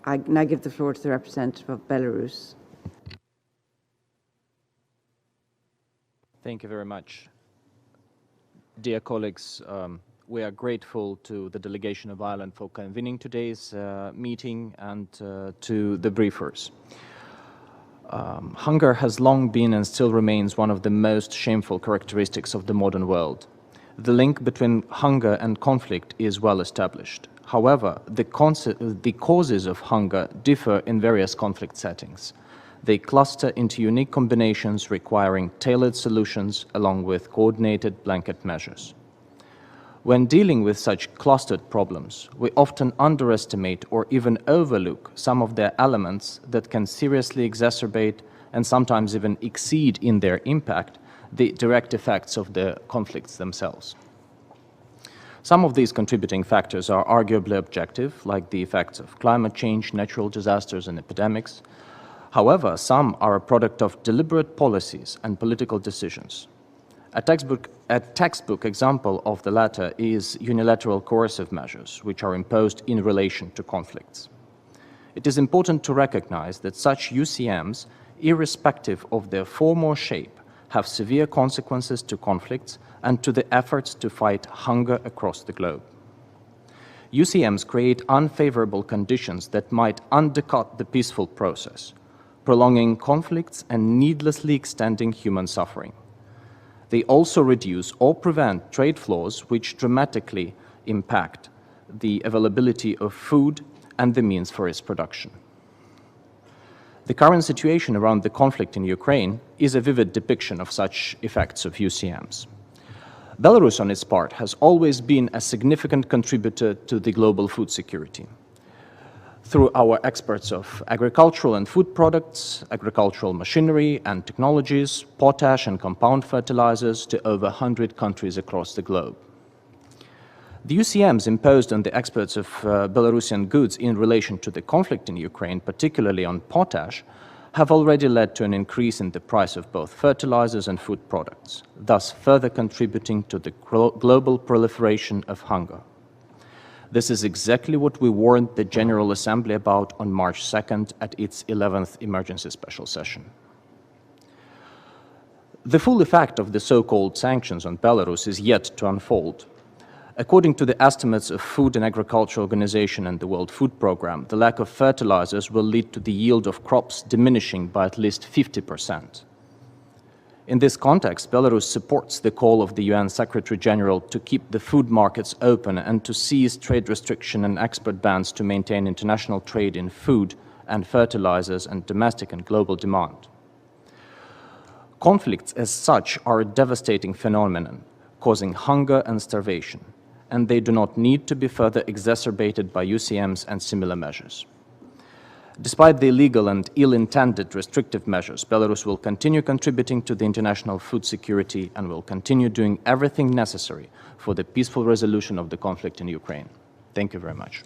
I now give the floor to the representative of Belarus. Thank you very much. Dear colleagues, we are grateful to the delegation of Ireland for convening today's meeting and to the briefers. Hunger has long been and still remains one of the most shameful characteristics of the modern world. The link between hunger and conflict is well established. However, the causes of hunger differ in various conflict settings. They cluster into unique combinations requiring tailored solutions along with coordinated blanket measures. When dealing with such clustered problems, we often underestimate or even overlook some of their elements that can seriously exacerbate and sometimes even exceed in their impact the direct effects of the conflicts themselves. Some of these contributing factors are arguably objective, like the effects of climate change, natural disasters, and epidemics. However, some are a product of deliberate policies and political decisions. A textbook example of the latter is unilateral coercive measures, which are imposed in relation to conflicts. It is important to recognize that such UCMs, irrespective of their form or shape, have severe consequences to conflicts and to the efforts to fight hunger across the globe. UCMs create unfavorable conditions that might undercut the peaceful process, prolonging conflicts and needlessly extending human suffering. They also reduce or prevent trade flows which dramatically impact the availability of food and the means for its production. The current situation around the conflict in Ukraine is a vivid depiction of such effects of UCMs. Belarus, on its part, has always been a significant contributor to the global food security. Through our exports of agricultural and food products, agricultural machinery and technologies, potash and compound fertilizers to over 100 countries across the globe. The UCMs imposed on the exports of Belarusian goods in relation to the conflict in Ukraine, particularly on potash, have already led to an increase in the price of both fertilizers and food products, thus further contributing to the global proliferation of hunger. This is exactly what we warned the General Assembly about on March 2nd at its 11th emergency special session. The full effect of the so-called sanctions on Belarus is yet to unfold. According to the estimates of Food and Agriculture Organization and the World Food Programme, the lack of fertilizers will lead to the yield of crops diminishing by at least 50%. In this context, Belarus supports the call of the UN Secretary-General to keep the food markets open and to seize trade restriction and export bans to maintain international trade in food and fertilizers and domestic and global demand. Conflicts as such are a devastating phenomenon, causing hunger and starvation, and they do not need to be further exacerbated by UCMs and similar measures. Despite the illegal and ill-intended restrictive measures, Belarus will continue contributing to the international food security and will continue doing everything necessary for the peaceful resolution of the conflict in Ukraine. Thank you very much.